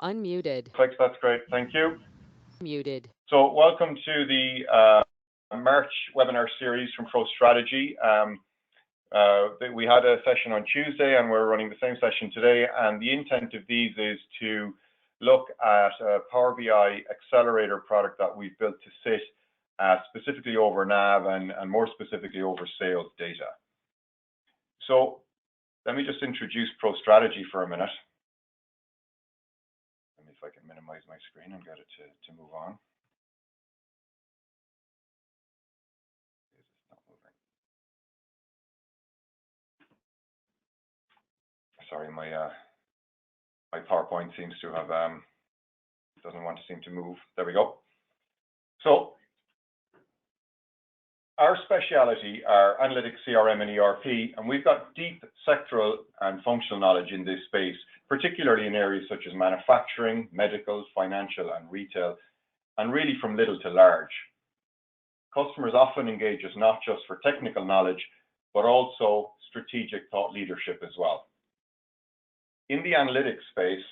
unmuted. Perfect, that's great, thank you. Muted. So welcome to the March webinar series from Pro Strategy. We had a session on Tuesday and we're running the same session today, and the intent of these is to look at a PowerBI Accelerator product that we've built to sit specifically over NAV and more specifically over sales data. So let me just introduce Pro Strategy for a minute. Let me, if I can minimize my screen and get it to move on. It's not moving. Sorry, my PowerPoint seems to have doesn't want to seem to move. There we go. So our speciality are analytics, CRM, and ERP, and we've got deep sectoral and functional knowledge in this space, particularly in areas such as manufacturing, medical, financial, and retail, and really from little to large. Customers often engage us not just for technical knowledge, but also strategic thought leadership as well. In the analytics space,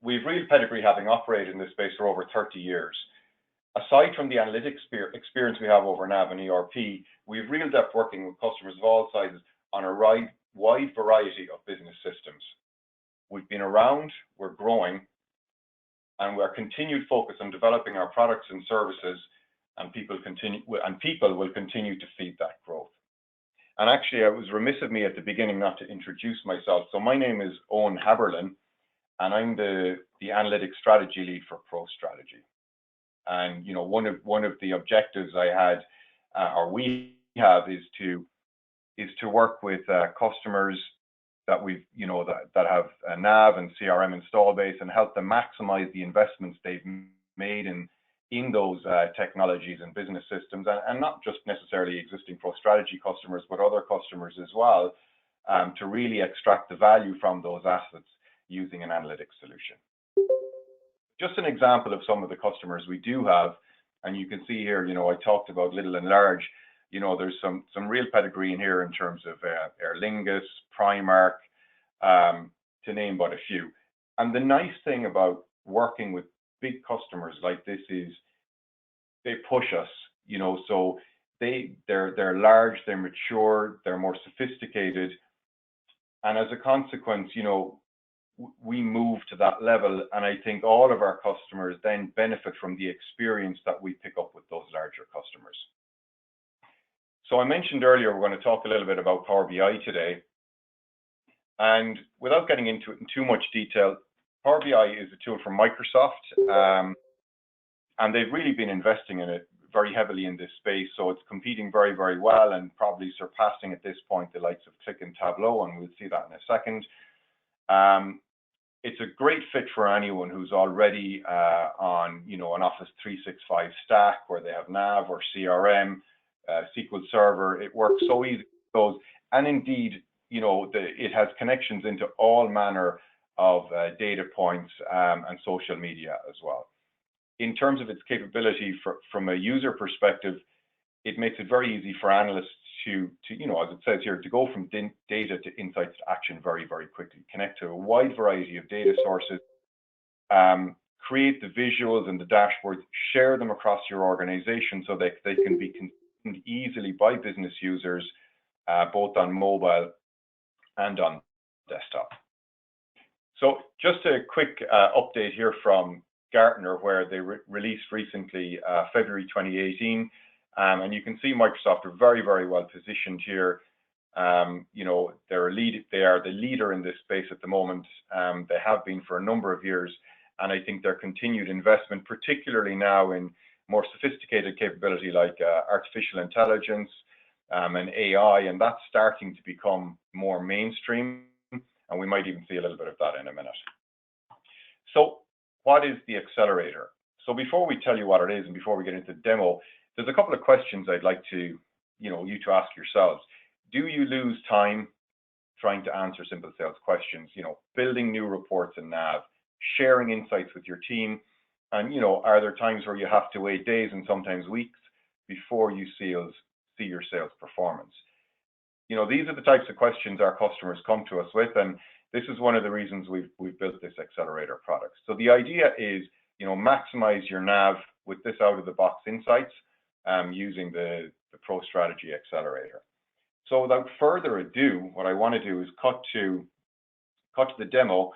we've real pedigree, having operated in this space for over 30 years. Aside from the analytics experience we have over NAV and ERP, we've real depth working with customers of all sizes on a wide variety of business systems. We've been around, we're growing, and we're continued focus on developing our products and services, and people will continue to feed that growth. And actually, it was remiss of me at the beginning not to introduce myself. So my name is Owen Haberlin, and I'm the analytics strategy lead for Pro Strategy. And you know, one of the objectives I had, or we have, is to work with customers that we've that have a NAV and CRM install base, and help them maximize the investments they've made in those technologies and business systems, and not just necessarily existing Pro Strategy customers, but other customers as well, to really extract the value from those assets using an analytics solution. Just an example of some of the customers we do have, and you can see here, I talked about little and large. There's some real pedigree in here in terms of Aer Lingus, Primark, to name but a few. And the nice thing about working with big customers like this is they push us, so they're large, they're mature, they're more sophisticated, and as a consequence, we move to that level, and I think all of our customers then benefit from the experience that we pick up with those larger customers. So I mentioned earlier we're going to talk a little bit about Power BI today, and without getting into it in too much detail, Power BI is a tool from Microsoft, and they've really been investing in it very heavily in this space, so it's competing very, very well, and probably surpassing at this point the likes of Click and Tableau, and we'll see that in a second. It's a great fit for anyone who's already on, an Office 365 stack where they have NAV or CRM, SQL Server. It works so easy with those, and indeed, it has connections into all manner of data points and social media as well. In terms of its capability from a user perspective, it makes it very easy for analysts to as it says here, to go from data to insights to action very, very quickly, connect to a wide variety of data sources, create the visuals and the dashboards, share them across your organization so that they can be consumed easily by business users, both on mobile and on desktop. So just a quick update here from Gartner, where they released recently, February 2018. And you can see Microsoft are very, very well positioned here. They are the leader in this space at the moment. They have been for a number of years, and I think their continued investment, particularly now in more sophisticated capability like artificial intelligence and AI, and that's starting to become more mainstream, and we might even see a little bit of that in a minute. So what is the Accelerator? So before we tell you what it is and before we get into the demo, there's a couple of questions I'd like to, you to ask yourselves. Do you lose time trying to answer simple sales questions, building new reports in NAV, sharing insights with your team? And, are there times where you have to wait days and sometimes weeks before you see your sales performance? These are the types of questions our customers come to us with. And, this is one of the reasons we've built this Accelerator product. So the idea is, maximize your NAV with this out-of-the-box insights using the Pro Strategy Accelerator. So without further ado, what I want to do is cut to the demo,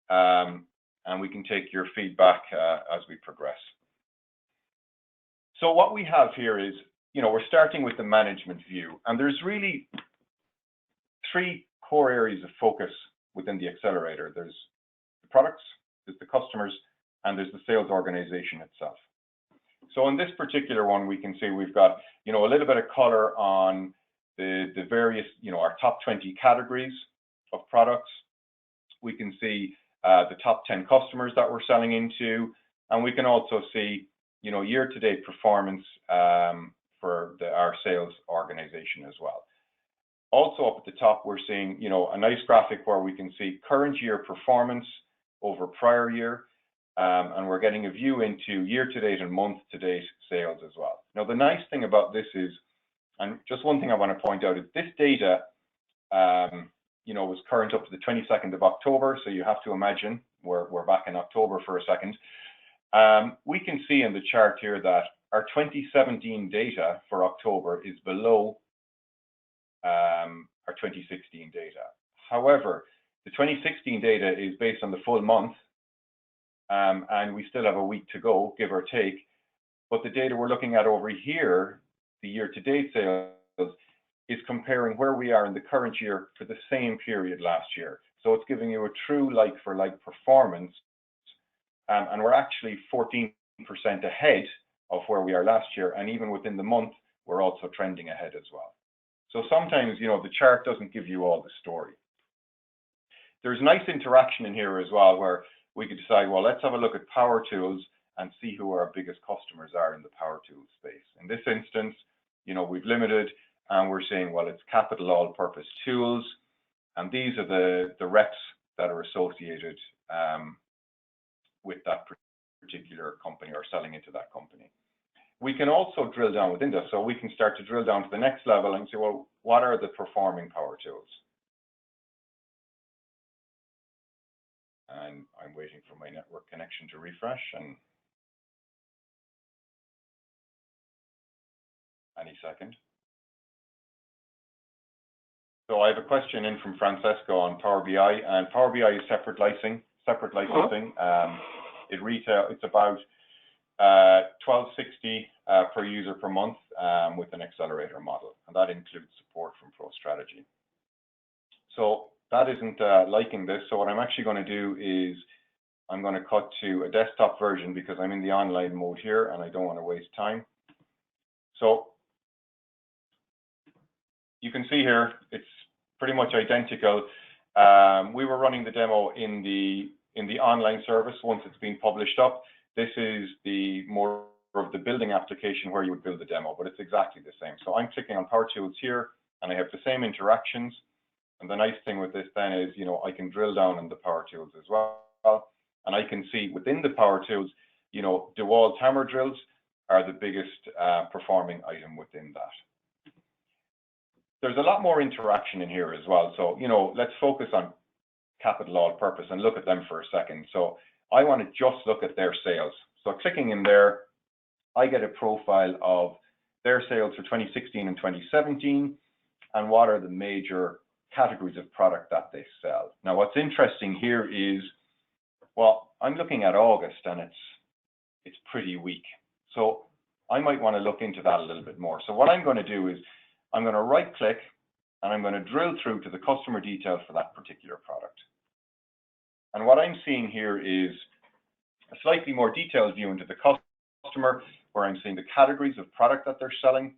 and we can take your feedback as we progress. So what we have here is, we're starting with the management view, and there's really 3 core areas of focus within the Accelerator. There's the products, there's the customers, and there's the sales organization itself. So in this particular one, we can see we've got, a little bit of color on the various, our top 20 categories of products. We can see the top 10 customers that we're selling into, and we can also see, year-to-date performance for our sales organization as well. Also up at the top, we're seeing, a nice graphic where we can see current year performance over prior year, and we're getting a view into year-to-date and month-to-date sales as well. Now, the nice thing about this is, and just one thing I want to point out is this data, was current up to the 22nd of October. So you have to imagine we're back in October for a second. We can see in the chart here that our 2017 data for October is below our 2016 data. However, the 2016 data is based on the full month, and we still have a week to go, give or take. But the data we're looking at over here, the year-to-date sales, is comparing where we are in the current year for the same period last year. So it's giving you a true like-for-like performance, and we're actually 14% ahead of where we are last year, and even within the month, we're also trending ahead as well. So sometimes, the chart doesn't give you all the story. There's nice interaction in here as well, where we could decide, well, let's have a look at Power Tools and see who our biggest customers are in the Power Tools space. In this instance, we've limited, and we're saying, well, it's Capital All-Purpose Tools, and these are the reps that are associated with that particular company or selling into that company. We can also drill down within this, so we can start to drill down to the next level and say, well, what are the performing Power Tools? And I'm waiting for my network connection to refresh, and any second. So I have a question in from Francesco on Power BI, and Power BI is separate licensing. It's about $12.60 per user per month with an Accelerator model, and that includes support from Pro Strategy. So that isn't liking this. So what I'm actually going to do is I'm going to cut to a desktop version because I'm in the online mode here and I don't want to waste time. So you can see here, it's pretty much identical. We were running the demo in the online service once it's been published up. This is the more of the building application where you would build the demo, but it's exactly the same. So I'm clicking on Power Tools here, and I have the same interactions. And the nice thing with this then is, I can drill down in the Power Tools as well. And I can see within the Power Tools, DeWalt hammer drills are the biggest performing item within that. There's a lot more interaction in here as well. So, let's focus on Capital All-Purpose and look at them for a second. So I want to just look at their sales. So clicking in there, I get a profile of their sales for 2016 and 2017, and what are the major categories of product that they sell. Now, what's interesting here is, well, I'm looking at August, and it's pretty weak. So I might want to look into that a little bit more. So what I'm going to do is I'm going to right-click, and I'm going to drill through to the customer details for that particular product. And what I'm seeing here is a slightly more detailed view into the customer, where I'm seeing the categories of product that they're selling.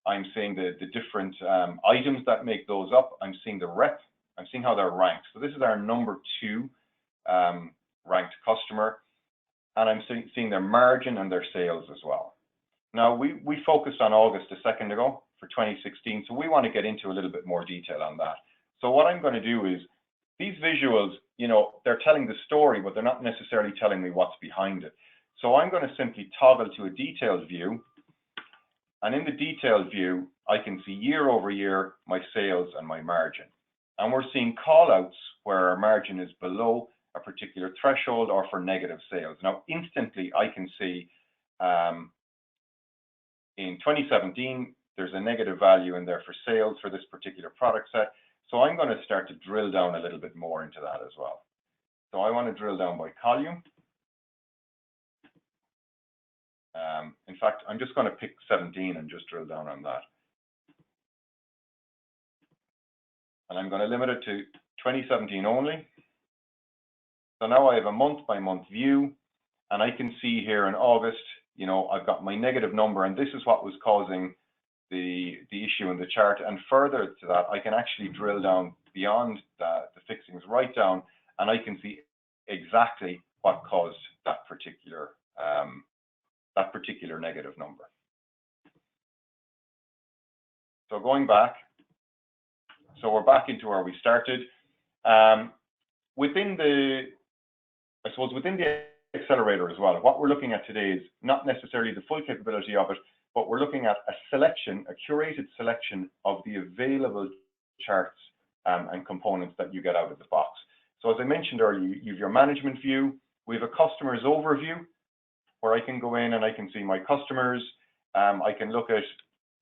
I'm seeing the different items that make those up. I'm seeing the rep. I'm seeing how they're ranked. So this is our number 2 ranked customer. And I'm seeing their margin and their sales as well. Now, we focused on August a second ago for 2016. So we want to get into a little bit more detail on that. So what I'm going to do is these visuals, they're telling the story, but they're not necessarily telling me what's behind it. So I'm going to simply toggle to a detailed view. And in the detailed view, I can see year over year my sales and my margin. And we're seeing call outs where our margin is below a particular threshold or for negative sales. Now, instantly, I can see in 2017, there's a negative value in there for sales for this particular product set. So I'm going to start to drill down a little bit more into that as well. So I want to drill down by column. In fact, I'm just going to pick 17 and just drill down on that. And I'm going to limit it to 2017 only. So now I have a month-by-month view, and I can see here in August, you know, I've got my negative number, and this is what was causing the issue in the chart. And further to that, I can actually drill down beyond the fixings right down, and I can see exactly what caused that particular negative number. So going back, so we're back into where we started. Within the Accelerator as well, what we're looking at today is not necessarily the full capability of it, but we're looking at a selection, a curated selection of the available charts and components that you get out of the box. So as I mentioned earlier, you have your management view. We have a customer's overview where I can go in and I can see my customers. I can look at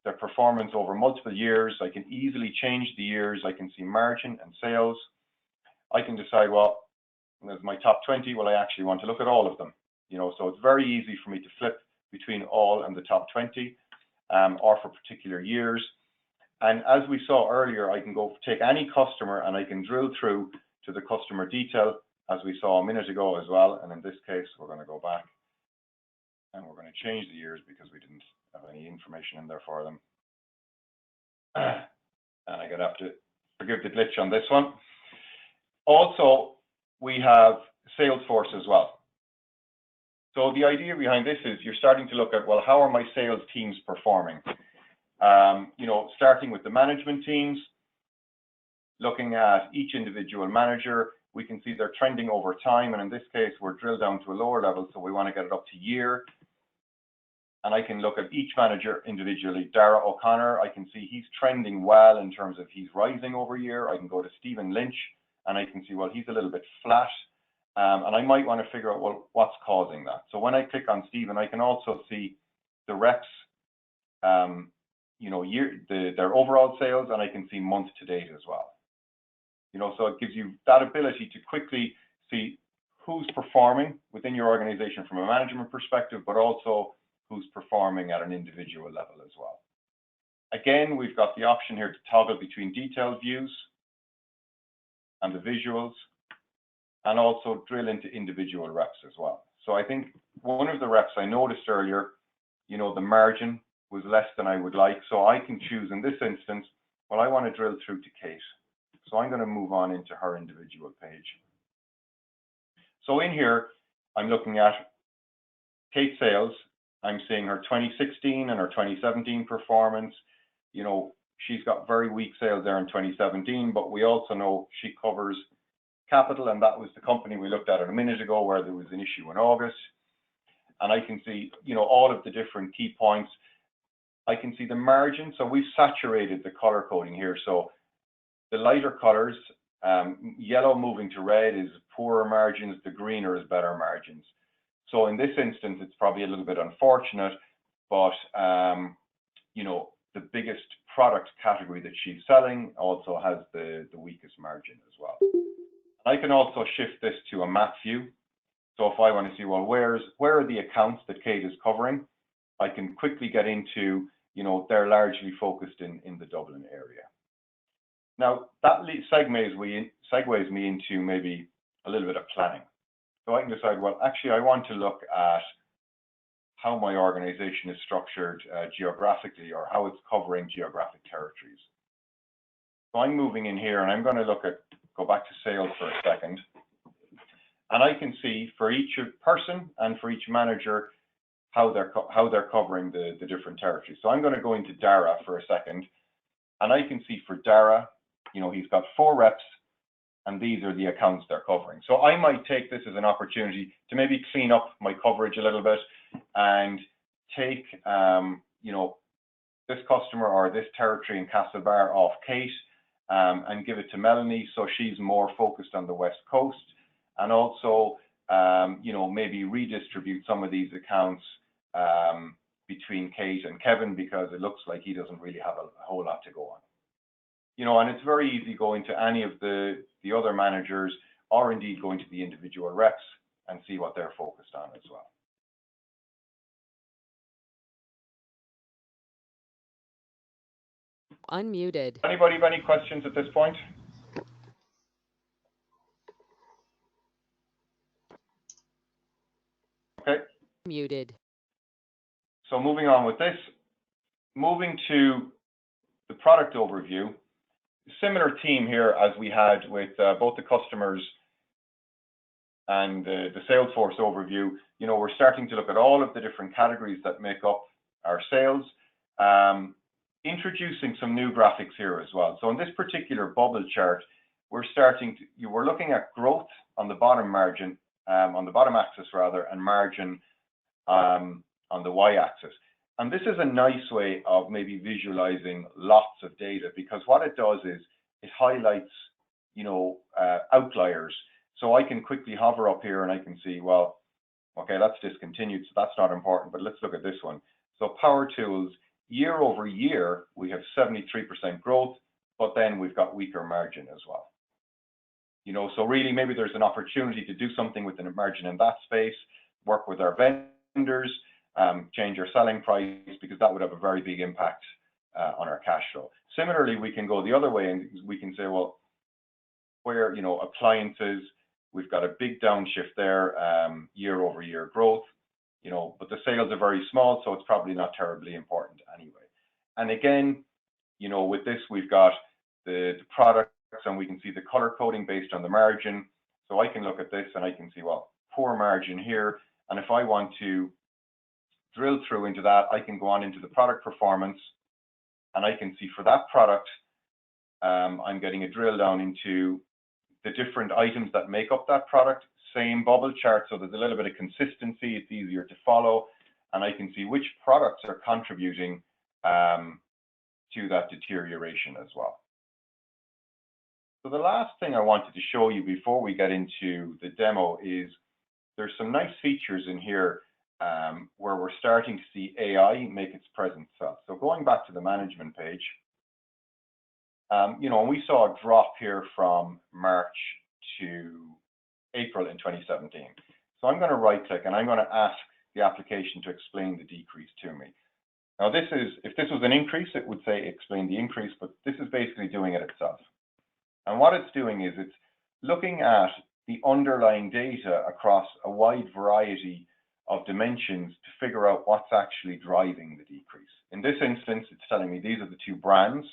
their performance over multiple years. I can easily change the years. I can see margin and sales. I can decide, well, there's my top 20. Well, I actually want to look at all of them. You know, so it's very easy for me to flip between all and the top 20 or for particular years. And as we saw earlier, I can go take any customer and I can drill through to the customer detail, as we saw a minute ago as well. And in this case, we're going to go back and we're going to change the years because we didn't have any information in there for them. And I'm going to have to forgive the glitch on this one. Also, we have Salesforce as well. So the idea behind this is you're starting to look at, well, how are my sales teams performing? You know, starting with the management teams, looking at each individual manager, we can see they're trending over time. And in this case, we're drilled down to a lower level, so we want to get it up to year. And I can look at each manager individually. Dara O'Connor, I can see he's trending well in terms of he's rising over year. I can go to Stephen Lynch, and I can see, well, he's a little bit flat. And I might want to figure out, well, what's causing that? So when I click on Stephen, I can also see the reps, you know, their overall sales, and I can see month to date as well. You know, so it gives you that ability to quickly see who's performing within your organization from a management perspective, but also who's performing at an individual level as well. Again, we've got the option here to toggle between detailed views and the visuals, and also drill into individual reps as well. So I think one of the reps I noticed earlier, you know, the margin was less than I would like. So I can choose in this instance, well, I want to drill through to Kate. So I'm going to move on into her individual page. So in here, I'm looking at Kate sales. I'm seeing her 2016 and her 2017 performance. You know, she's got very weak sales there in 2017, but we also know she covers capital, and that was the company we looked at a minute ago where there was an issue in August. And I can see, you know, all of the different key points. I can see the margin. So we've saturated the color coding here. So the lighter colors, yellow moving to red is poorer margins, the greener is better margins. So in this instance, it's probably a little bit unfortunate, but you know, the biggest product category that she's selling also has the weakest margin as well. I can also shift this to a map view. So if I want to see, well, where are the accounts that Kate is covering, I can quickly get into, you know, they're largely focused in the Dublin area. Now, that segues me into maybe a little bit of planning. So I can decide, well, actually, I want to look at how my organization is structured geographically, or how it's covering geographic territories. So I'm moving in here and I'm going to go back to sales for a second. And I can see for each person and for each manager, how they're covering the different territories. So I'm going to go into Dara for a second, and I can see for Dara, you know, he's got 4 reps, and these are the accounts they're covering. So I might take this as an opportunity to maybe clean up my coverage a little bit and take, you know, this customer or this territory in Castlebar off Kate and give it to Melanie, so she's more focused on the West Coast, and also, you know, maybe redistribute some of these accounts between Kate and Kevin, because it looks like he doesn't really have a whole lot to go on. You know, and it's very easy going to any of the other managers, or indeed going to the individual reps and see what they're focused on as well. Unmuted. Anybody have any questions at this point? Okay. Muted. So moving on with this, moving to the product overview, similar theme here as we had with both the customers and the Salesforce overview. You know, we're starting to look at all of the different categories that make up our sales, introducing some new graphics here as well. So in this particular bubble chart, we're looking at growth on the bottom margin, on the bottom axis rather, and margin on the y-axis. And this is a nice way of maybe visualizing lots of data, because what it does is it highlights, you know, outliers. So I can quickly hover up here and I can see, well, okay, that's discontinued, so that's not important, but let's look at this one. So Power Tools, year over year, we have 73% growth, but then we've got weaker margin as well. You know, so really maybe there's an opportunity to do something with the margin in that space, work with our vendors, change our selling price, because that would have a very big impact on our cash flow. Similarly, we can go the other way and we can say, well, where, you know, appliances, we've got a big downshift there, year over year growth, you know, but the sales are very small, so it's probably not terribly important anyway. And again, you know, with this, we've got the products, and we can see the color coding based on the margin. So I can look at this and I can see, well, poor margin here. And if I want to drill through into that, I can go on into the product performance, and I can see for that product, I'm getting a drill down into the different items that make up that product. Same bubble chart, so there's a little bit of consistency. It's easier to follow, and I can see which products are contributing to that deterioration as well. So the last thing I wanted to show you before we get into the demo is there's some nice features in here where we're starting to see AI make its presence felt. So going back to the management page, you know, we saw a drop here from March to April in 2017. So I'm going to right click and I'm going to ask the application to explain the decrease to me. Now this is, if this was an increase, it would say explain the increase, but this is basically doing it itself. And what it's doing is it's looking at the underlying data across a wide variety of dimensions to figure out what's actually driving the decrease. In this instance, it's telling me these are the two brands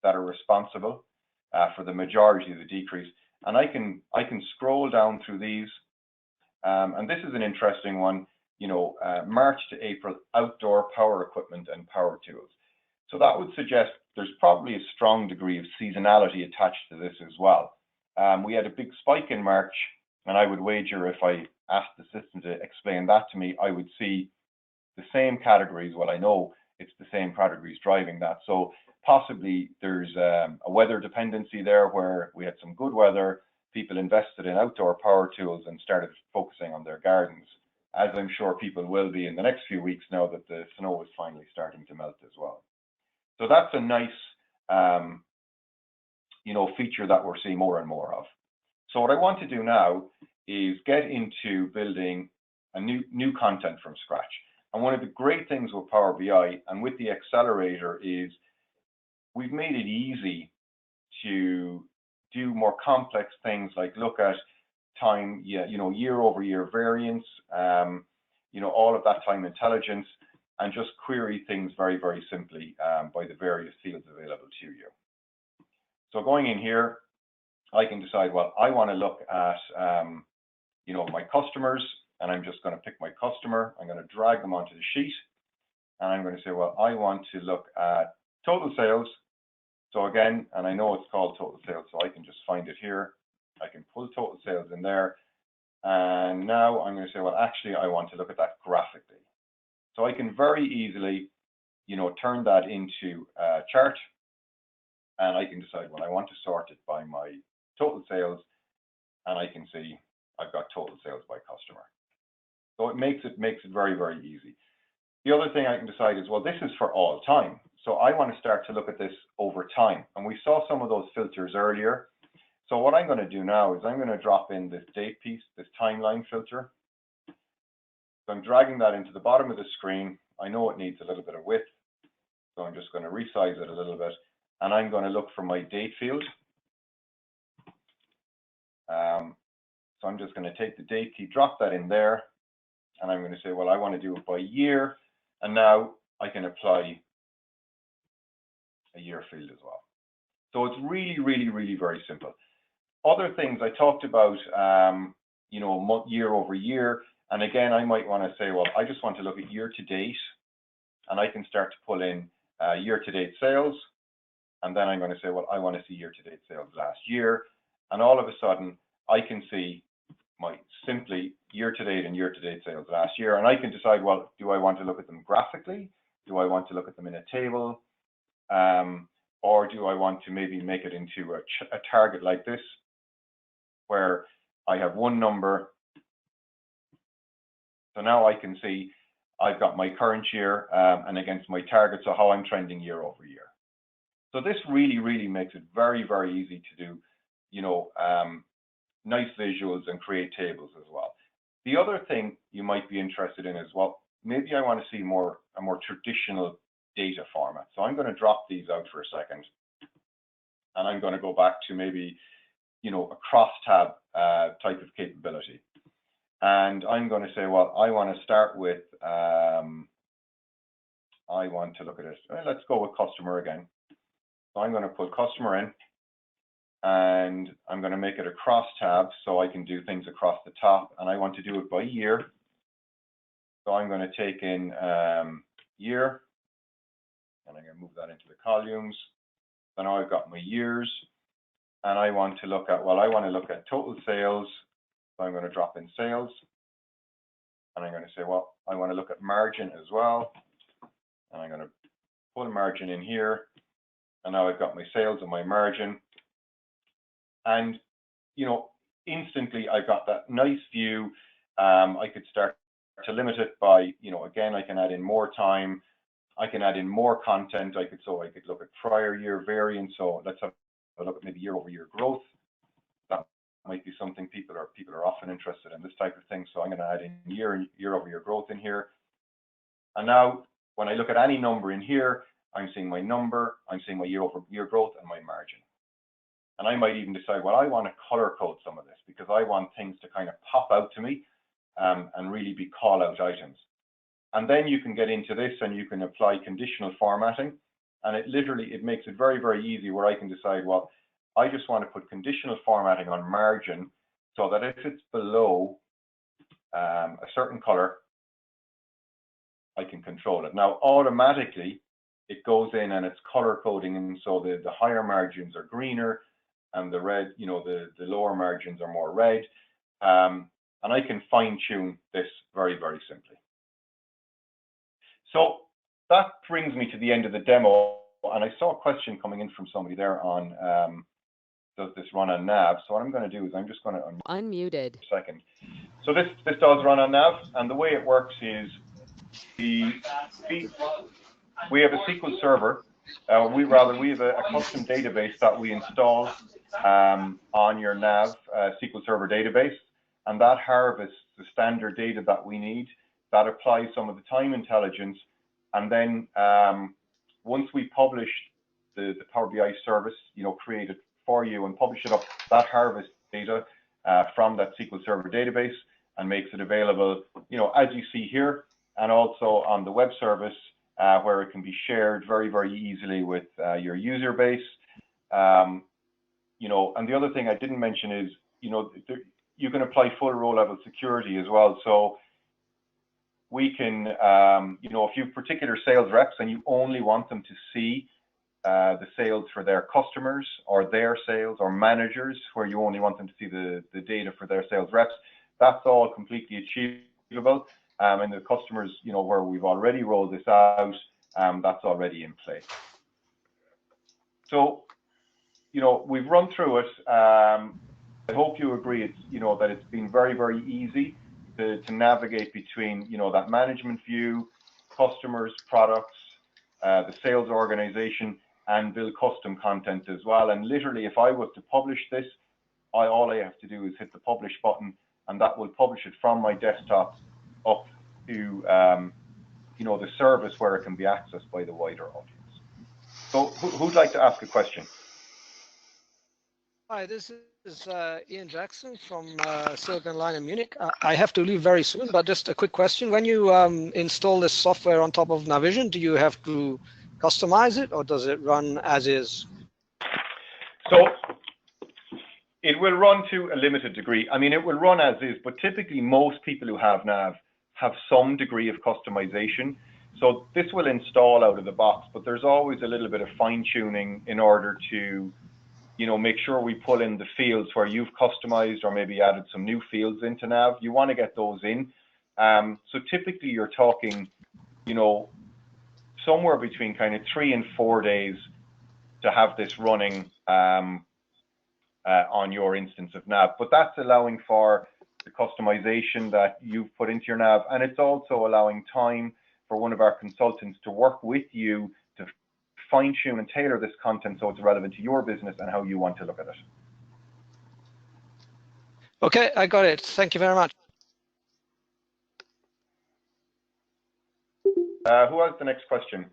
that are responsible for the majority of the decrease. And I can scroll down through these. And this is an interesting one, you know, March to April, outdoor power equipment and power tools. So that would suggest there's probably a strong degree of seasonality attached to this as well. We had a big spike in March, and I would wager if I asked the system to explain that to me, I would see the same categories. Well, I know it's the same categories driving that. So possibly there's a weather dependency there where we had some good weather, people invested in outdoor power tools and started focusing on their gardens, as I'm sure people will be in the next few weeks now that the snow is finally starting to melt as well. So that's a nice, you know, feature that we're seeing more and more of. So what I want to do now is get into building a new content from scratch. And one of the great things with Power BI and with the Accelerator is we've made it easy to do more complex things like look at time, you know, year over year variance, you know, all of that time intelligence, and just query things very, very simply by the various fields available to you. So going in here, I can decide, well, I want to look at, you know, my customers, and I'm just going to pick my customer. I'm going to drag them onto the sheet, and I'm going to say, well, I want to look at total sales. So again, and I know it's called total sales, so I can just find it here. I can pull total sales in there. And now I'm going to say, well, actually, I want to look at that graphically. So I can very easily, you know, turn that into a chart. and I can decide, well, I want to sort it by my total sales, and I can see I've got total sales by customer. So it makes it very, very easy. The other thing I can decide is, well, this is for all time. So I want to start to look at this over time. And we saw some of those filters earlier. So what I'm going to do now is I'm going to drop in this date piece, this timeline filter. So I'm dragging that into the bottom of the screen. I know it needs a little bit of width, so I'm just going to resize it a little bit. And I'm going to look for my date field. So I'm just going to take the date key, drop that in there, and I'm going to say, well, I want to do it by year. And now I can apply a year field as well. So it's really, really, really very simple. Other things I talked about, you know, year over year. And again, I might want to say, well, I just want to look at year to date, and I can start to pull in year to date sales. And then I'm going to say, well, I want to see year to date sales last year. And all of a sudden, I can see my simply year to date and year to date sales last year. And I can decide, well, do I want to look at them graphically? Do I want to look at them in a table? Or do I want to maybe make it into a target like this, where I have one number. So now I can see I've got my current year and against my target, so how I'm trending year over year. So this really, really makes it very, very easy to do, you know, nice visuals and create tables as well. The other thing you might be interested in is, well, maybe I want to see a more traditional data format. So I'm going to drop these out for a second, and I'm going to go back to maybe, you know, a crosstab type of capability. And I'm going to say, well, I want to start with, I want to look at it. Let's go with customer again. So I'm going to put customer in, and I'm going to make it a crosstab so I can do things across the top, and I want to do it by year. So I'm going to take in year, and I'm going to move that into the columns. So now I've got my years, and I want to look at, well, I want to look at total sales. So I'm going to drop in sales, and I'm going to say, well, I want to look at margin as well, and I'm going to put a margin in here, and now I've got my sales and my margin, and you know, instantly I've got that nice view. I could start to limit it by, you know, again, I can add in more time, I can add in more content. I could look at prior year variance. So let's have a look at maybe year over year growth. That might be something people are often interested in, this type of thing. So I'm going to add in year over year growth in here. And now when I look at any number in here, I'm seeing my number, I'm seeing my year over year growth and my margin. And I might even decide, well, I want to color code some of this because I want things to kind of pop out to me and really be call out items. And then you can get into this and you can apply conditional formatting. And it makes it very, very easy where I can decide, well, I just want to put conditional formatting on margin so that if it's below a certain color, I can control it. Now, automatically, it goes in and it's color coding. And so the higher margins are greener and the red, you know, the lower margins are more red. And I can fine tune this very, very simply. So that brings me to the end of the demo. And I saw a question coming in from somebody there on, does this run on NAV? So what I'm going to do is I'm just going to unmuted a second. So this does run on NAV. And the way it works is we have a SQL server. We have a custom database that we install on your NAV SQL Server database, and that harvests the standard data that we need. That applies some of the time intelligence, and then once we publish the Power BI service, you know, create it for you and publish it up, that harvests data from that SQL Server database and makes it available, you know, as you see here, and also on the web service where it can be shared very, very easily with your user base. You know, and the other thing I didn't mention is, you know, you can apply full row level security as well. So we can, you know, if you have particular sales reps and you only want them to see the sales for their customers or their sales, or managers where you only want them to see the data for their sales reps, that's all completely achievable. And the customers, you know, where we've already rolled this out, that's already in place. So we've run through it. I hope you agree it's, that it's been very, very easy to navigate between, that management view, customers, products, the sales organization, and build custom content as well. And literally, if I was to publish this, all I have to do is hit the publish button, and that will publish it from my desktop up to, the service where it can be accessed by the wider audience. So who'd like to ask a question? Hi, this is Ian Jackson from Silicon Line in Munich. I have to leave very soon, but just a quick question. When you install this software on top of Navision, do you have to customize it, or does it run as is? So it will run to a limited degree. I mean, it will run as is, but typically most people who have NAV have some degree of customization. So this will install out of the box, but there's always a little bit of fine tuning in order to, make sure we pull in the fields where you've customized or maybe added some new fields into NAV. You want to get those in. So typically you're talking, somewhere between kind of 3 and 4 days to have this running on your instance of NAV. But that's allowing for the customization that you've put into your NAV, and it's also allowing time for one of our consultants to work with you to fine-tune and tailor this content so it's relevant to your business and how you want to look at it. Okay, I got it. Thank you very much. Who has the next question?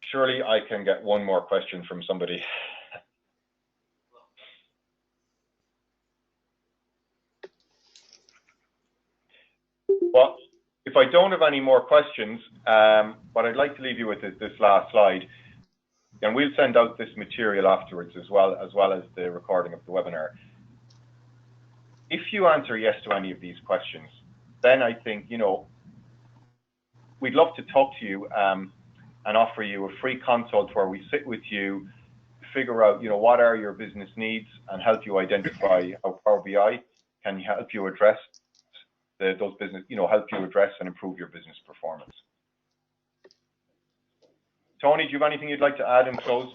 Surely I can get one more question from somebody. Well, if I don't have any more questions, what I'd like to leave you with is this last slide, and we'll send out this material afterwards as well as the recording of the webinar. If you answer yes to any of these questions, then I think, we'd love to talk to you and offer you a free consult where we sit with you, figure out, what are your business needs, and help you identify how Power BI can help you address those business, help you address and improve your business performance. Tony, do you have anything you'd like to add in close?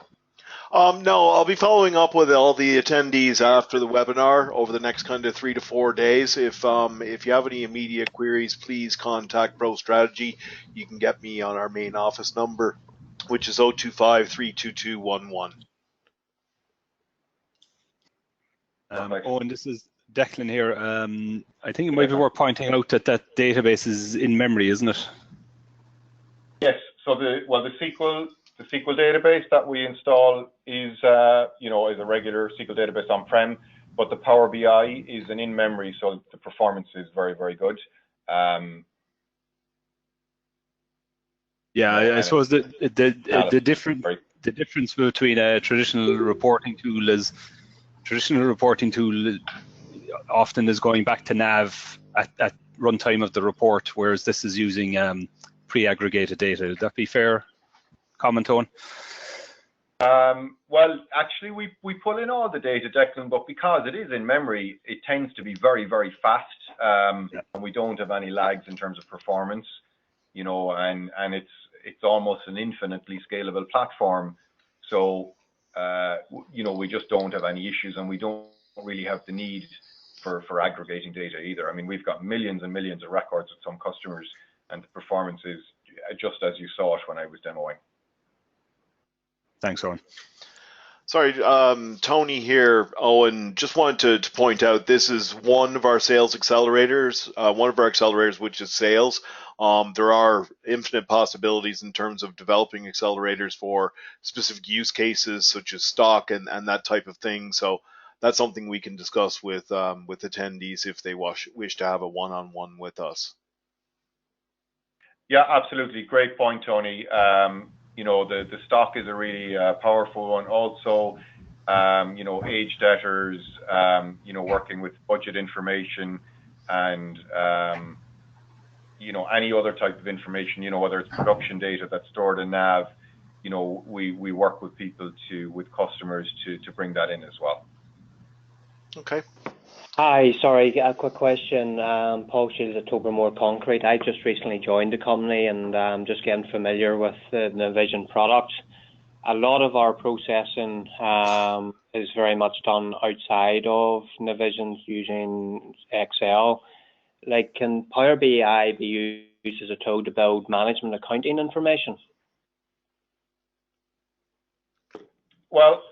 No, I'll be following up with all the attendees after the webinar over the next kind of 3 to 4 days. If you have any immediate queries, please contact Pro Strategy. You can get me on our main office number, which is 025-322-11. Owen, this is Declan here. I think it might be worth pointing out that that database is in memory, isn't it? Yes. So the SQL database that we install is is a regular SQL database on-prem, but the Power BI is an in-memory, so the performance is very, very good. Yeah, I suppose the difference between a traditional reporting tool is often is going back to NAV at runtime of the report, whereas this is using pre-aggregated data. Would that be fair comment, Owen? Well, actually, we pull in all the data, Declan, but because it is in memory, it tends to be very, very fast, and we don't have any lags in terms of performance, and it's almost an infinitely scalable platform. So, we just don't have any issues, and we don't really have the need for aggregating data either. I mean, we've got millions and millions of records with some customers, and the performance is just as you saw it when I was demoing. Thanks, Owen. Sorry, Tony here. Owen, just wanted to point out this is one of our sales accelerators, which is sales. There are infinite possibilities in terms of developing accelerators for specific use cases such as stock and that type of thing. So that's something we can discuss with attendees if they wish to have a one-on-one with us. Yeah, absolutely. Great point, Tony. The stock is a really powerful one. Also, age debtors, working with budget information and, any other type of information, whether it's production data that's stored in NAV, we work with people with customers to bring that in as well. Okay. Hi, sorry, a quick question. Paul Shields at Tobermore Concrete. I just recently joined the company and just getting familiar with the Navision product. A lot of our processing is very much done outside of Navision using Excel. Like, can Power BI be used as a tool to build management accounting information? Well,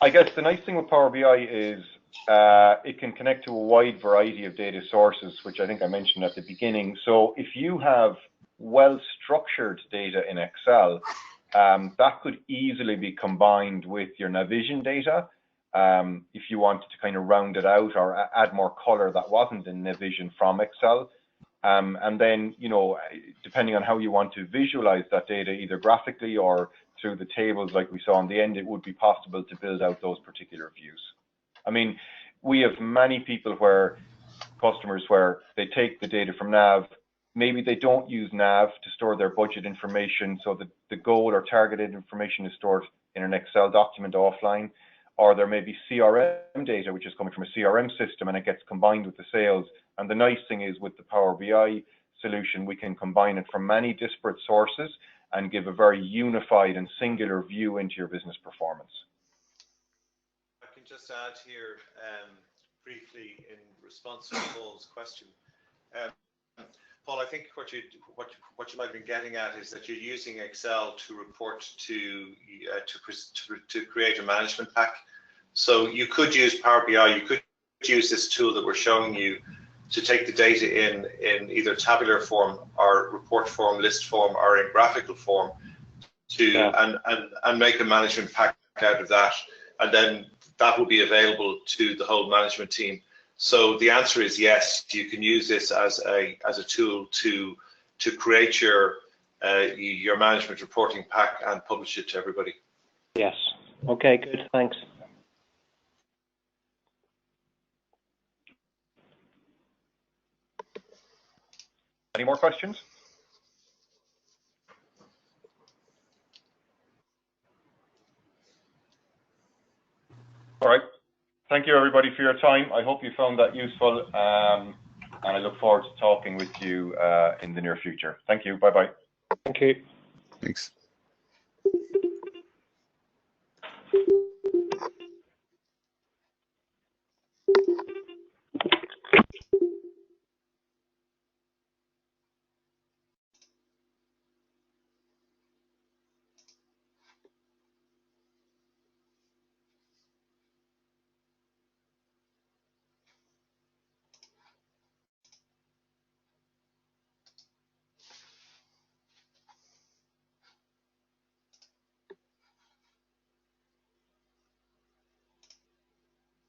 I guess the nice thing with Power BI is it can connect to a wide variety of data sources, which I think I mentioned at the beginning. So if you have well-structured data in Excel, that could easily be combined with your Navision data if you wanted to kind of round it out or add more color that wasn't in Navision from Excel. And then, depending on how you want to visualize that data, either graphically or through the tables like we saw in the end, it would be possible to build out those particular views. I mean, we have many customers where they take the data from NAV, maybe they don't use NAV to store their budget information, so that the goal or targeted information is stored in an Excel document offline, or there may be CRM data which is coming from a CRM system and it gets combined with the sales. And the nice thing is with the Power BI solution, we can combine it from many disparate sources and give a very unified and singular view into your business performance. I can just add here briefly in response to Paul's question. Paul, I think what you might have been getting at is that you're using Excel to report to create a management pack. So you could use Power BI. You could use this tool that we're showing you to take the data in either tabular form or report form, list form, or in graphical form and make a management pack out of that, and then that will be available to the whole management team. So the answer is yes, you can use this as a tool to create your management reporting pack and publish it to everybody. Yes. Okay, good. Thanks. Any more questions? All right. Thank you, everybody, for your time. I hope you found that useful, and I look forward to talking with you in the near future. Thank you. Bye-bye. Thank you. Thanks.